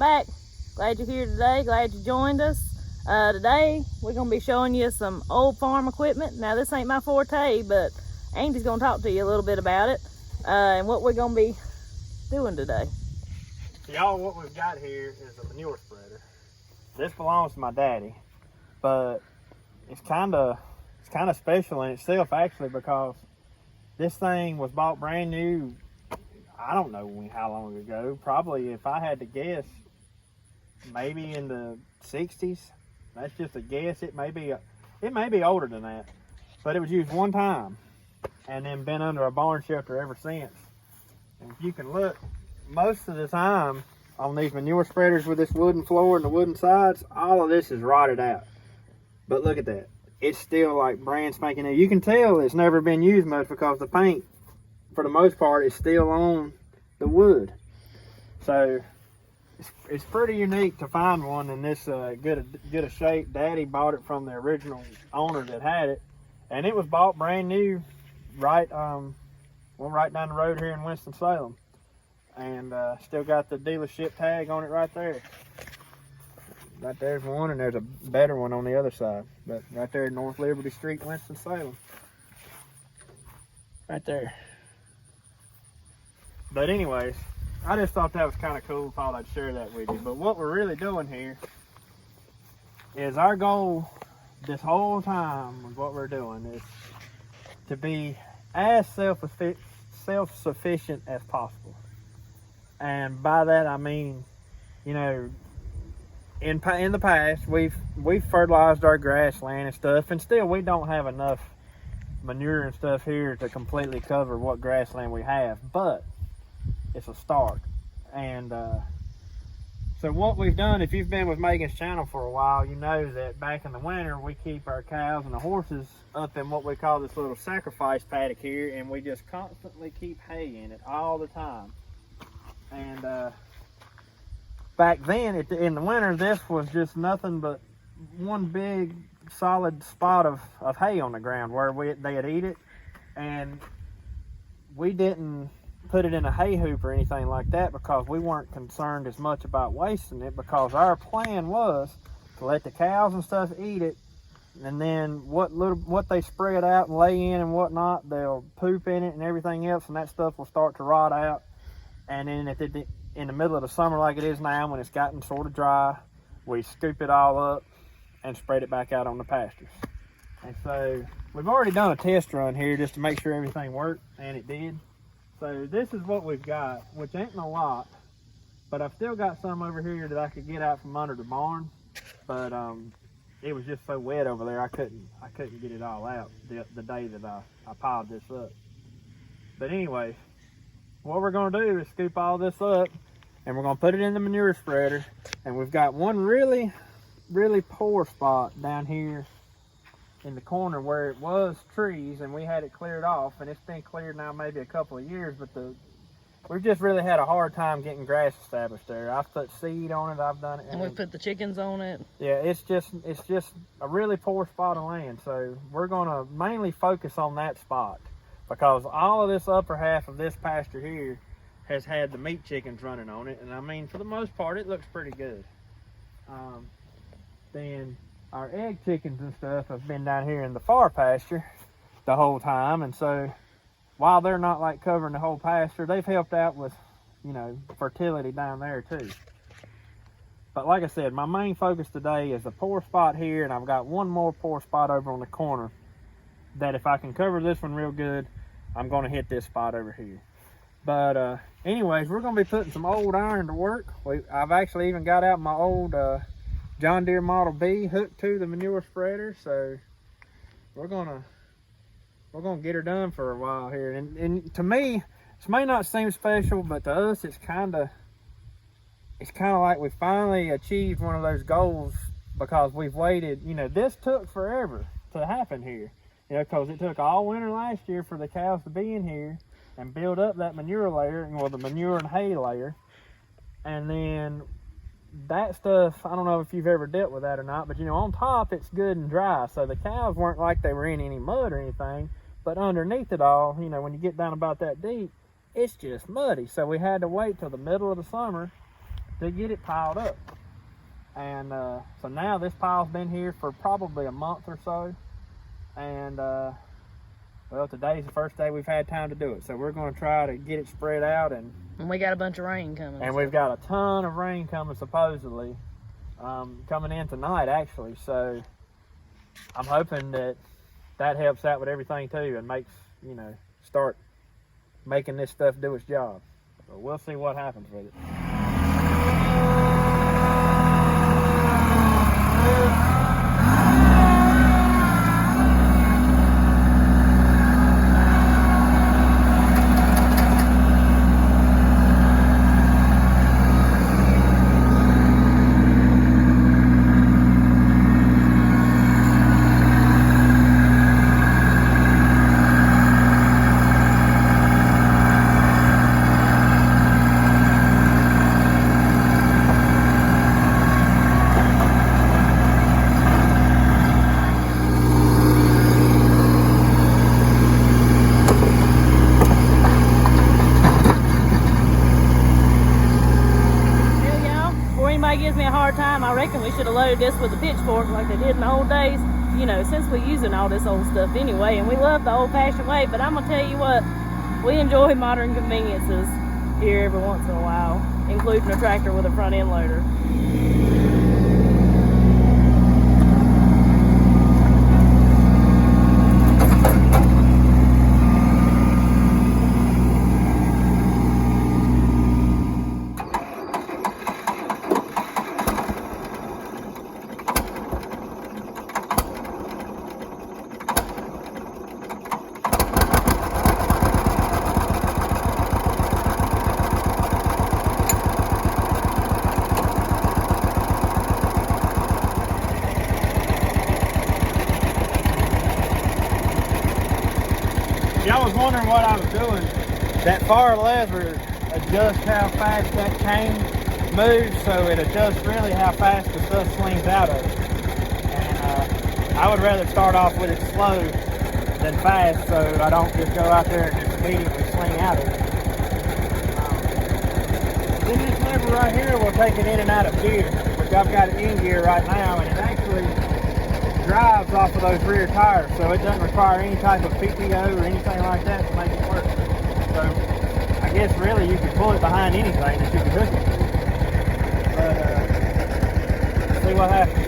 back. Glad you're here today. Glad you joined us. Today we're going to be showing you some old farm equipment. Now this ain't my forte, but Andy's going to talk to you a little bit about it and what we're going to be doing today. Y'all, what we've got here is a manure spreader. This belongs to my daddy, but it's kind of special in itself actually, because this thing was bought brand new. I don't know how long ago. Probably, if I had to guess, maybe in the 60s. That's just a guess. It may be older than that, but it was used one time and then been under a barn shelter ever since. And if you can look, most of the time on these manure spreaders with this wooden floor and the wooden sides, all of this is rotted out. But look at that. It's still like brand spanking new. You can tell it's never been used much because the paint, for the most part, is still on the wood. So it's pretty unique to find one in this good a shape. Daddy bought it from the original owner that had it, and it was bought brand new right down the road here in Winston-Salem. And still got the dealership tag on it right there. Right there's one, and there's a better one on the other side. But right there, North Liberty Street, Winston-Salem. Right there. But anyways, I just thought that was kind of cool. Thought I'd share that with you. But what we're really doing here is our goal this whole time with what we're doing is to be as self-sufficient as possible. And by that I mean, you know, in the past we've fertilized our grassland and stuff, and still we don't have enough manure and stuff here to completely cover what grassland we have, but it's a start. And so what we've done, if you've been with Meagan's channel for a while, you know that back in the winter we keep our cows and the horses up in what we call this little sacrifice paddock here, and we just constantly keep hay in it all the time. And back then in the winter, this was just nothing but one big solid spot of hay on the ground where they'd eat it. And we didn't put it in a hay hoop or anything like that because we weren't concerned as much about wasting it, because our plan was to let the cows and stuff eat it, and then what they spread out and lay in and whatnot, they'll poop in it and everything else, and that stuff will start to rot out. And then in the middle of the summer like it is now, when it's gotten sort of dry, we scoop it all up and spread it back out on the pastures. And so we've already done a test run here just to make sure everything worked, and it did. So this is what we've got, which ain't a lot, but I've still got some over here that I could get out from under the barn. But it was just so wet over there, I couldn't get it all out the day that I piled this up. But anyway, what we're going to do is scoop all this up, and we're going to put it in the manure spreader. And we've got one really, really poor spot down here in the corner where it was trees, and we had it cleared off, and it's been cleared now maybe a couple of years, but we've just really had a hard time getting grass established there. I've put seed on it, I've done it. And we put the chickens on it. Yeah, it's just a really poor spot of land. So we're going to mainly focus on that spot, because all of this upper half of this pasture here has had the meat chickens running on it, and I mean, for the most part, it looks pretty good. Then our egg chickens and stuff have been down here in the far pasture the whole time, and so while they're not like covering the whole pasture, they've helped out with, you know, fertility down there too. But like I said, my main focus today is a poor spot here, and I've got one more poor spot over on the corner that if I can cover this one real good, I'm going to hit this spot over here. But anyways, we're going to be putting some old iron to work. I've actually even got out my old John Deere B hooked to the manure spreader, so we're gonna get her done for a while here. And to me, this may not seem special, but to us, it's kind of like we finally achieved one of those goals, because we've waited. You know, this took forever to happen here. You know, because it took all winter last year for the cows to be in here and build up that manure layer, well, the manure and hay layer. And then that stuff, I don't know if you've ever dealt with that or not, but you know, on top it's good and dry, so the cows weren't like they were in any mud or anything. But underneath it all, you know, when you get down about that deep, it's just muddy. So we had to wait till the middle of the summer to get it piled up. And so now this pile's been here for probably a month or so. And well, today's the first day we've had time to do it. So we're going to try to get it spread out. And we got a bunch of rain coming. And we've got a ton of rain coming, supposedly. Coming in tonight, actually. So I'm hoping that helps out with everything too, and makes, you know, start making this stuff do its job. So we'll see what happens with it. Gives me a hard time. I reckon we should have loaded this with a pitchfork like they did in the old days, you know, since we're using all this old stuff anyway, and we love the old-fashioned way. But I'm gonna tell you what, we enjoy modern conveniences here every once in a while, including a tractor with a front end loader. Y'all was wondering what I was doing. That far lever adjusts how fast that cane moves, so it adjusts really how fast the stuff slings out of it. And I would rather start off with it slow than fast, so I don't just go out there and just immediately sling out of it. Then this lever right here will take it in and out of gear, which I've got it in gear right now, and it actually drives off of those rear tires, so it doesn't require any type of PTO or anything like that to make it work. So I guess really you could pull it behind anything that you could hook it to. But see what happens.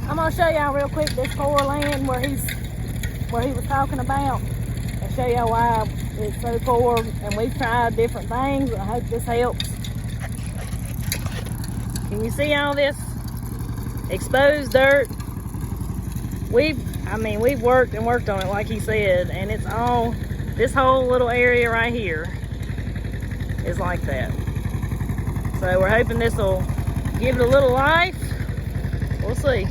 I'm gonna show y'all real quick this poor land where he was talking about, and show y'all why it's so poor. And we've tried different things. I hope this helps. Can you see all this exposed dirt? We've worked and worked on it like he said, and it's all, this whole little area right here is like that. So we're hoping this will give it a little life. We'll see.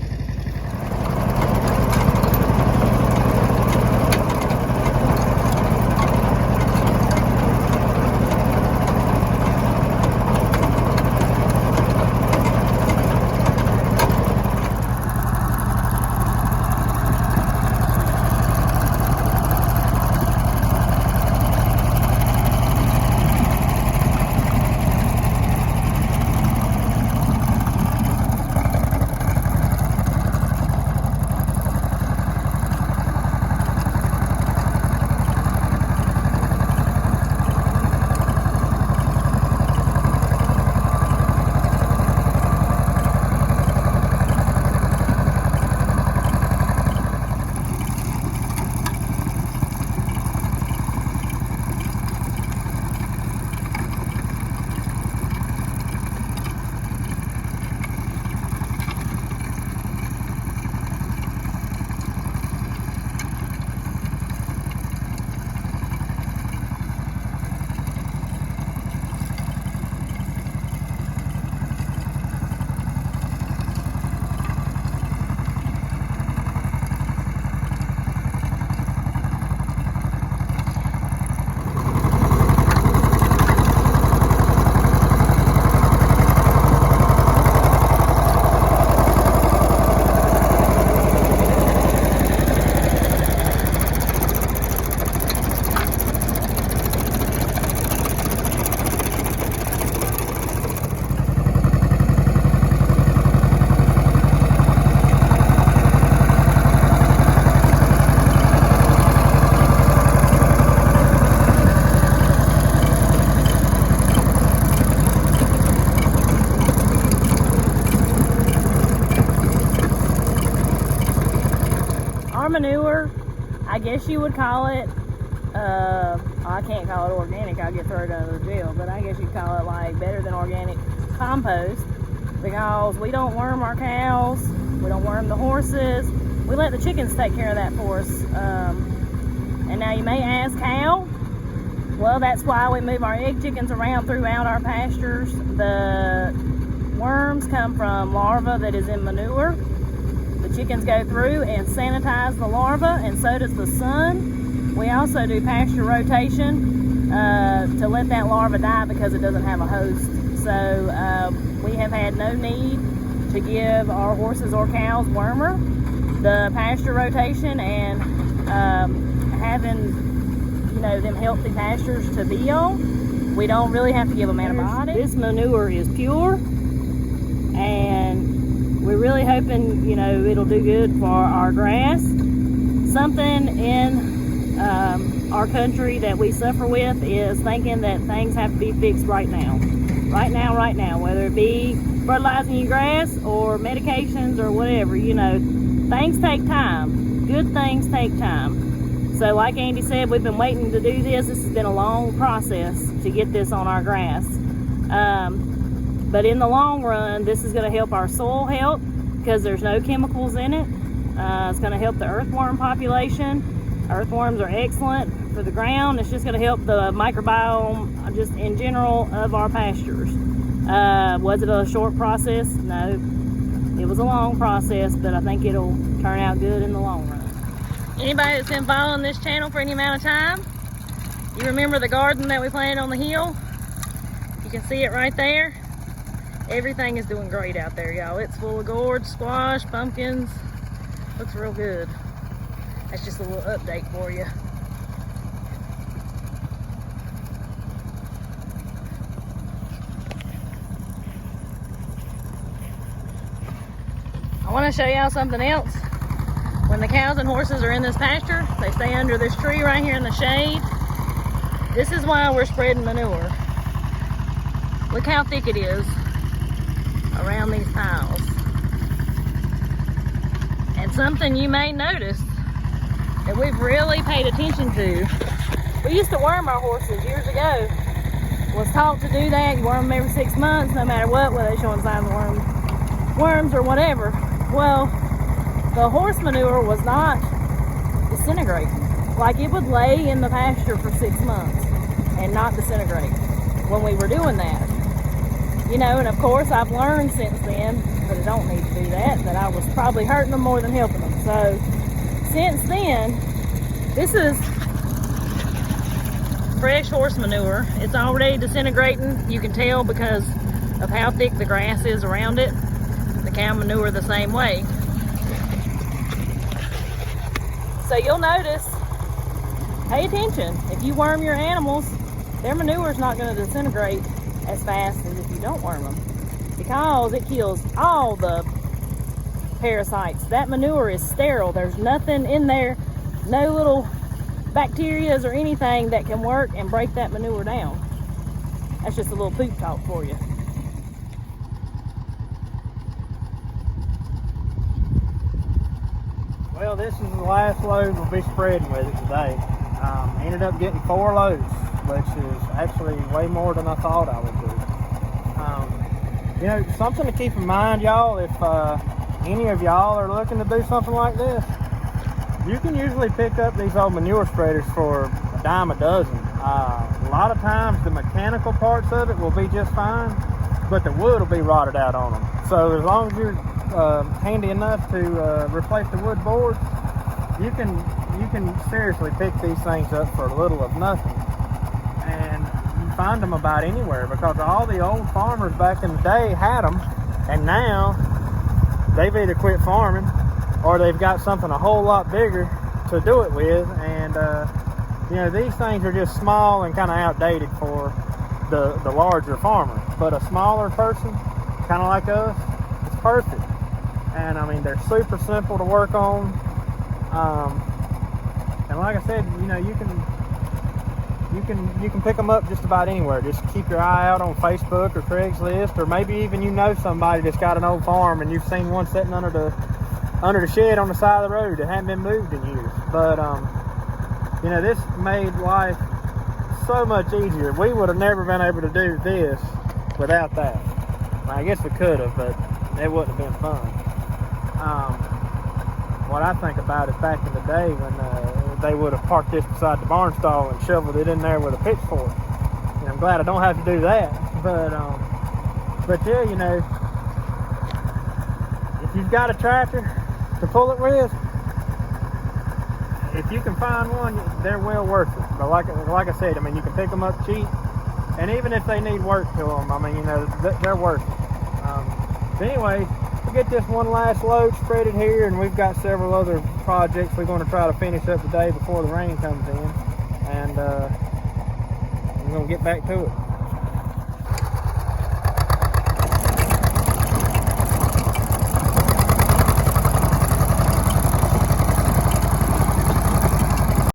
guess you would call it, I can't call it organic, I'll get thrown under the jail, but I guess you'd call it like better than organic compost, because we don't worm our cows, we don't worm the horses, we let the chickens take care of that for us. And now you may ask how? Well, that's why we move our egg chickens around throughout our pastures. The worms come from larvae that is in manure. The chickens go through and sanitize the larva, and so does the sun. We also do pasture rotation to let that larva die because it doesn't have a host. So we have had no need to give our horses or cows wormer. The pasture rotation and having, you know, them healthy pastures to be on, we don't really have to give them antibiotics. This manure is pure, and we're really hoping, you know, it'll do good for our grass. Something in our country that we suffer with is thinking that things have to be fixed right now. Right now, whether it be fertilizing your grass or medications or whatever, you know, things take time. Good things take time. So like Andy said, we've been waiting to do this. This has been a long process to get this on our grass. But in the long run, this is going to help our soil health because there's no chemicals in it. It's going to help the earthworm population. Earthworms are excellent for the ground. It's just going to help the microbiome just in general of our pastures. Was it a short process? No. It was a long process, but I think it'll turn out good in the long run. Anybody that's been following this channel for any amount of time, you remember the garden that we planted on the hill? You can see it right there. Everything is doing great out there, y'all. It's full of gourds, squash, pumpkins. Looks real good. That's just a little update for you. I want to show y'all something else. When the cows and horses are in this pasture, they stay under this tree right here in the shade. This is why we're spreading manure. Look how thick it is around these piles. And something you may notice that we've really paid attention to. We used to worm our horses years ago. Was taught to do that. You worm them every 6 months, no matter what, whether they're showing signs of worms or whatever. Well, the horse manure was not disintegrating. Like, it would lay in the pasture for 6 months and not disintegrate when we were doing that. You know, and of course I've learned since then that I don't need to do that, that I was probably hurting them more than helping them. So since then, this is fresh horse manure. It's already disintegrating. You can tell because of how thick the grass is around it. The cow manure the same way. So you'll notice, pay attention. If you worm your animals, their manure is not going to disintegrate as fast as if you don't worm them, because it kills all the parasites. That manure is sterile. There's nothing in there, no little bacteria or anything that can work and break that manure down. That's just a little poop talk for you. Well, this is the last load we'll be spreading with it today. Ended up getting 4 loads, which is actually way more than I thought I would do. You know, something to keep in mind, y'all, if any of y'all are looking to do something like this, you can usually pick up these old manure spreaders for a dime a dozen. A lot of times the mechanical parts of it will be just fine, but the wood will be rotted out on them. So as long as you're handy enough to replace the wood boards, you can seriously pick these things up for a little of nothing. And you find them about anywhere, because all the old farmers back in the day had them, and now they've either quit farming or they've got something a whole lot bigger to do it with. And you know, these things are just small and kind of outdated for the larger farmer, but a smaller person kind of like us, it's perfect. And I mean, they're super simple to work on. And like I said, you know, you can pick them up just about anywhere. Just keep your eye out on Facebook or Craigslist, or maybe even you know somebody that's got an old farm and you've seen one sitting under the shed on the side of the road that hadn't been moved in years. But you know, this made life so much easier. We would have never been able to do this without that. Well, I guess we could have, but it wouldn't have been fun. What I think about is back in the day when they would have parked this beside the barn stall and shoveled it in there with a pitchfork. And I'm glad I don't have to do that. But yeah, you know, if you've got a tractor to pull it with, if you can find one, they're well worth it. But like I said, I mean, you can pick them up cheap, and even if they need work to them, I mean, you know, they're worth it. But anyway, we'll get this one last load, spread it here, and we've got several other projects we're going to try to finish up today before the rain comes in, and we're going to get back to it.